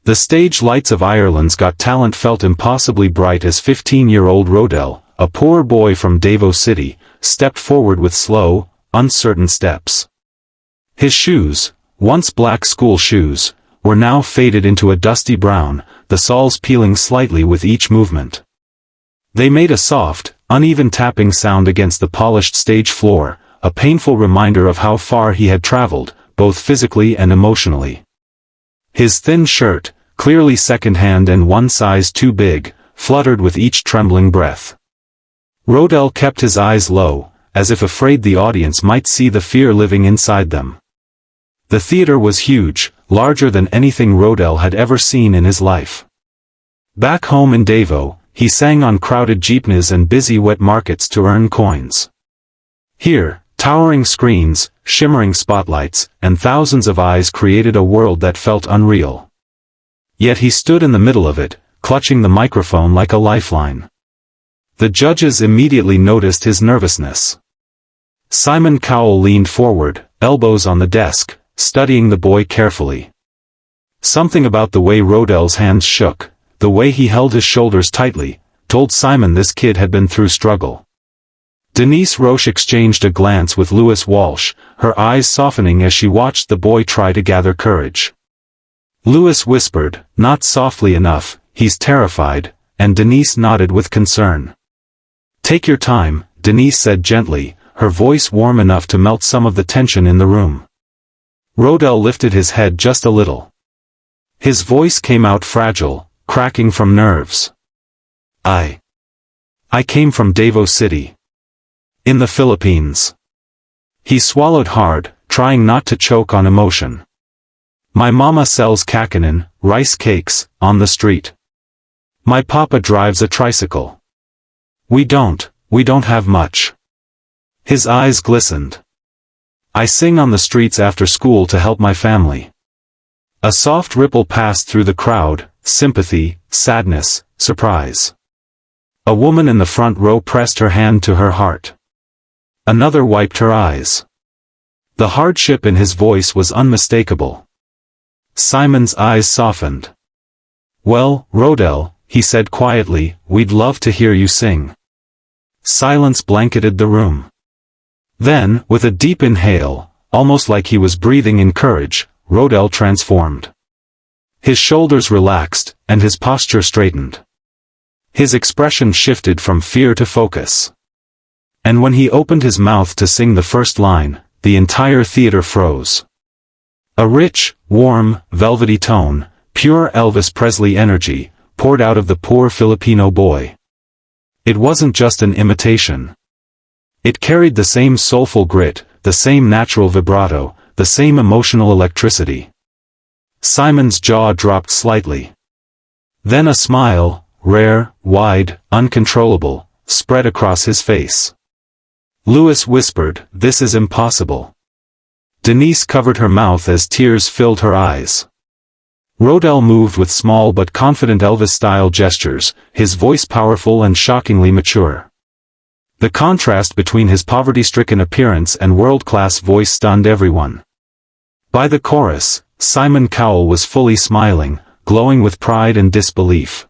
The stage lights of Ireland's Got Talent felt impossibly bright as 15-year-old Rodell, a poor boy from Davao City, stepped forward with slow, uncertain steps. His shoes, once black school shoes, were now faded into a dusty brown, the soles peeling slightly with each movement. They made a soft, uneven tapping sound against the polished stage floor, a painful reminder of how far he had traveled, both physically and emotionally. His thin shirt, clearly second-hand and one size too big, fluttered with each trembling breath. Rodell kept his eyes low, as if afraid the audience might see the fear living inside them. The theater was huge, larger than anything Rodell had ever seen in his life. Back home in Davao, he sang on crowded jeepneys and busy wet markets to earn coins. Here, towering screens, shimmering spotlights, and thousands of eyes created a world that felt unreal. Yet he stood in the middle of it, clutching the microphone like a lifeline. The judges immediately noticed his nervousness. Simon Cowell leaned forward, elbows on the desk, studying the boy carefully. Something about the way Rodell's hands shook, the way he held his shoulders tightly, told Simon this kid had been through struggle. Denise Roche exchanged a glance with Louis Walsh, her eyes softening as she watched the boy try to gather courage. Louis whispered, not softly enough, he's terrified, and Denise nodded with concern. Take your time, Denise said gently, her voice warm enough to melt some of the tension in the room. Rodell lifted his head just a little. His voice came out fragile, cracking from nerves. I came from Davao City. In the Philippines. He swallowed hard, trying not to choke on emotion. My mama sells kakanin, rice cakes, on the street. My papa drives a tricycle. We don't have much. His eyes glistened. I sing on the streets after school to help my family. A soft ripple passed through the crowd, sympathy, sadness, surprise. A woman in the front row pressed her hand to her heart. Another wiped her eyes. The hardship in his voice was unmistakable. Simon's eyes softened. Well, Rodell, he said quietly, we'd love to hear you sing. Silence blanketed the room. Then, with a deep inhale, almost like he was breathing in courage, Rodell transformed. His shoulders relaxed, and his posture straightened. His expression shifted from fear to focus. And when he opened his mouth to sing the first line, the entire theater froze. A rich, warm, velvety tone, pure Elvis Presley energy, poured out of the poor Filipino boy. It wasn't just an imitation. It carried the same soulful grit, the same natural vibrato, the same emotional electricity. Simon's jaw dropped slightly. Then a smile, rare, wide, uncontrollable, spread across his face. Louis whispered, "This is impossible." Denise covered her mouth as tears filled her eyes. Rodell moved with small but confident Elvis-style gestures, his voice powerful and shockingly mature. The contrast between his poverty-stricken appearance and world-class voice stunned everyone. By the chorus, Simon Cowell was fully smiling, glowing with pride and disbelief.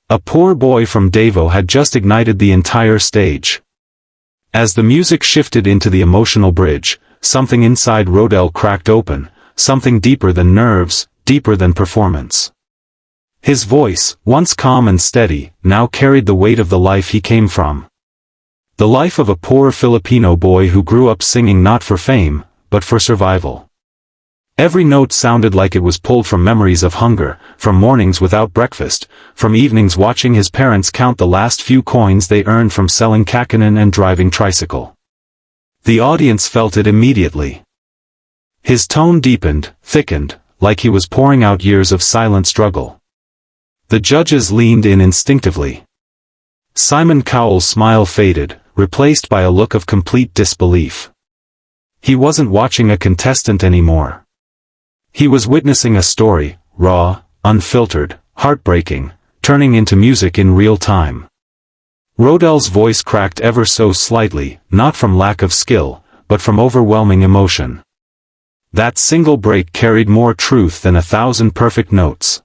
A poor boy from Davao had just ignited the entire stage. As the music shifted into the emotional bridge, something inside Rodell cracked open, something deeper than nerves, deeper than performance. His voice, once calm and steady, now carried the weight of the life he came from. The life of a poor Filipino boy who grew up singing not for fame, but for survival. Every note sounded like it was pulled from memories of hunger, from mornings without breakfast, from evenings watching his parents count the last few coins they earned from selling kakanin and driving tricycle. The audience felt it immediately. His tone deepened, thickened, like he was pouring out years of silent struggle. The judges leaned in instinctively. Simon Cowell's smile faded, replaced by a look of complete disbelief. He wasn't watching a contestant anymore. He was witnessing a story, raw, unfiltered, heartbreaking, turning into music in real time. Rodell's voice cracked ever so slightly, not from lack of skill, but from overwhelming emotion. That single break carried more truth than 1,000 perfect notes.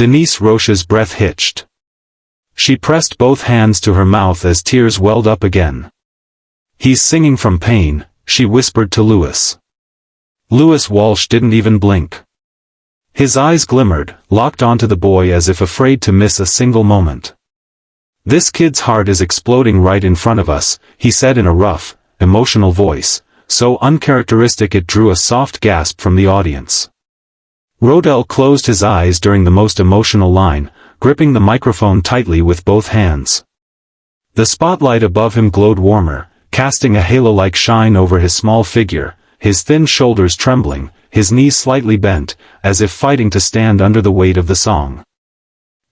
Denise Roche's breath hitched. She pressed both hands to her mouth as tears welled up again. "He's singing from pain," she whispered to Lewis. Lewis Walsh didn't even blink. His eyes glimmered, locked onto the boy as if afraid to miss a single moment. "This kid's heart is exploding right in front of us," he said in a rough, emotional voice, so uncharacteristic it drew a soft gasp from the audience. Rodell closed his eyes during the most emotional line, gripping the microphone tightly with both hands. The spotlight above him glowed warmer, casting a halo-like shine over his small figure, his thin shoulders trembling, his knees slightly bent, as if fighting to stand under the weight of the song.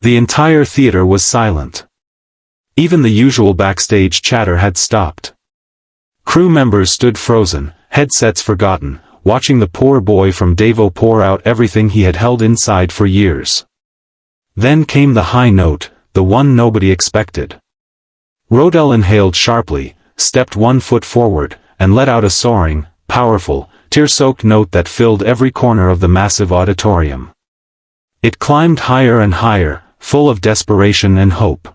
The entire theater was silent. Even the usual backstage chatter had stopped. Crew members stood frozen, headsets forgotten, watching the poor boy from Davao pour out everything he had held inside for years. Then came the high note, the one nobody expected. Rodell inhaled sharply, stepped 1 foot forward, and let out a soaring, powerful, tear-soaked note that filled every corner of the massive auditorium. It climbed higher and higher, full of desperation and hope.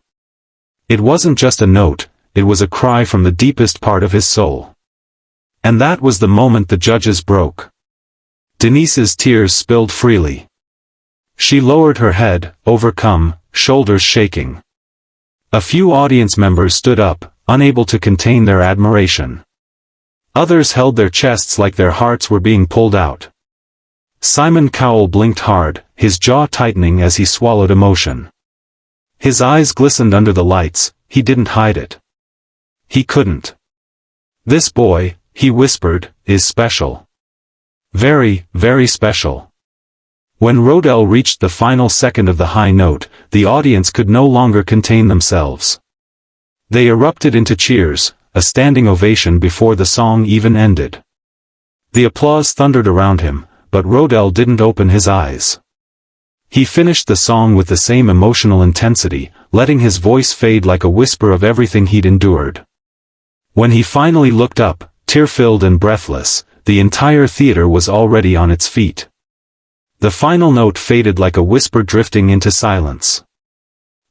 It wasn't just a note, it was a cry from the deepest part of his soul. And that was the moment the judges broke. Denise's tears spilled freely. She lowered her head, overcome, shoulders shaking. A few audience members stood up, unable to contain their admiration. Others held their chests like their hearts were being pulled out. Simon Cowell blinked hard, his jaw tightening as he swallowed emotion. His eyes glistened under the lights, he didn't hide it. He couldn't. "This boy," he whispered, "is special. Very, very special." When Rodell reached the final second of the high note, the audience could no longer contain themselves. They erupted into cheers, a standing ovation before the song even ended. The applause thundered around him, but Rodell didn't open his eyes. He finished the song with the same emotional intensity, letting his voice fade like a whisper of everything he'd endured. When he finally looked up, tear-filled and breathless, the entire theater was already on its feet. The final note faded like a whisper drifting into silence.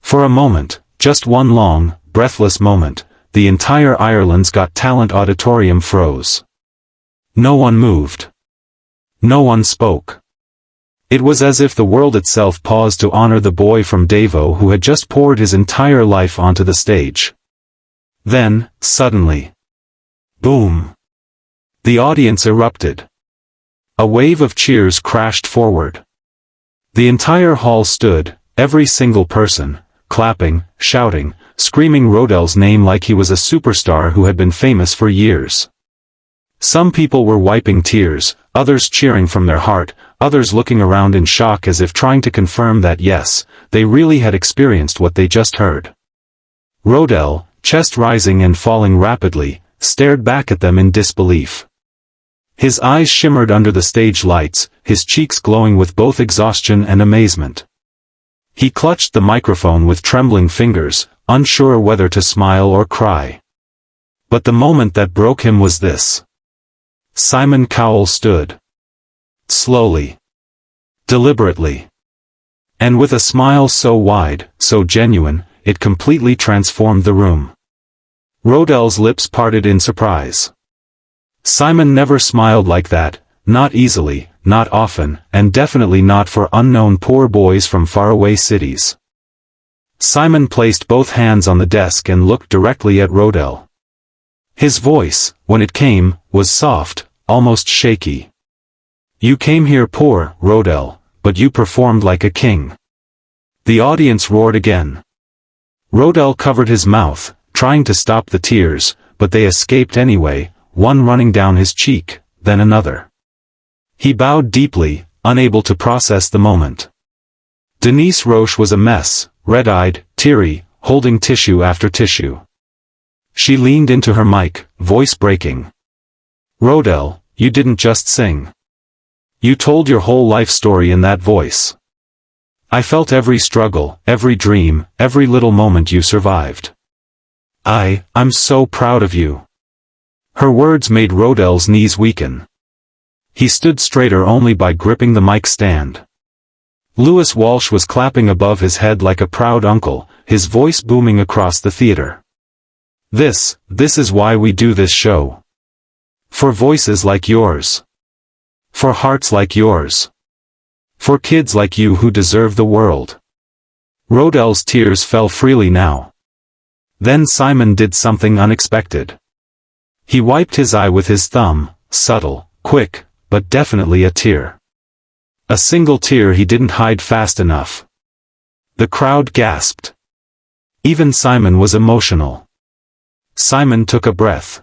For a moment, just one long, breathless moment, the entire Ireland's Got Talent auditorium froze. No one moved. No one spoke. It was as if the world itself paused to honor the boy from Davao who had just poured his entire life onto the stage. Then, suddenly, boom! The audience erupted. A wave of cheers crashed forward. The entire hall stood, every single person, clapping, shouting, screaming Rodell's name like he was a superstar who had been famous for years. Some people were wiping tears, others cheering from their heart, others looking around in shock as if trying to confirm that yes, they really had experienced what they just heard. Rodell, chest rising and falling rapidly, stared back at them in disbelief. His eyes shimmered under the stage lights, his cheeks glowing with both exhaustion and amazement. He clutched the microphone with trembling fingers, unsure whether to smile or cry. But the moment that broke him was this. Simon Cowell stood. Slowly. Deliberately. And with a smile so wide, so genuine, it completely transformed the room. Rodell's lips parted in surprise. Simon never smiled like that, not easily, not often, and definitely not for unknown poor boys from faraway cities. Simon placed both hands on the desk and looked directly at Rodell. His voice, when it came, was soft, almost shaky. "You came here poor, Rodell, but you performed like a king." The audience roared again. Rodell covered his mouth, trying to stop the tears, but they escaped anyway, one running down his cheek, then another. He bowed deeply, unable to process the moment. Denise Roche was a mess, red-eyed, teary, holding tissue after tissue. She leaned into her mic, voice breaking. "Rodell, you didn't just sing. You told your whole life story in that voice. I felt every struggle, every dream, every little moment you survived. I'm so proud of you." Her words made Rodell's knees weaken. He stood straighter only by gripping the mic stand. Lewis Walsh was clapping above his head like a proud uncle, his voice booming across the theater. This is why we do this show. For voices like yours. For hearts like yours. For kids like you who deserve the world. Rodell's tears fell freely now. Then Simon did something unexpected. He wiped his eye with his thumb, subtle, quick, but definitely a tear. A single tear he didn't hide fast enough. The crowd gasped. Even Simon was emotional. Simon took a breath.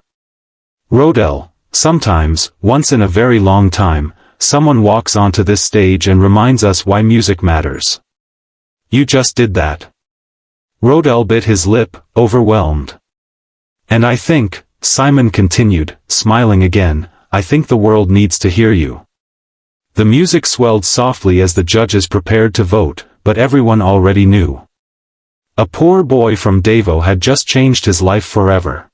Rodell, sometimes, once in a very long time, someone walks onto this stage and reminds us why music matters. You just did that. Rodell bit his lip, overwhelmed. And I think, Simon continued, smiling again, I think the world needs to hear you. The music swelled softly as the judges prepared to vote, but everyone already knew. A poor boy from Davao had just changed his life forever.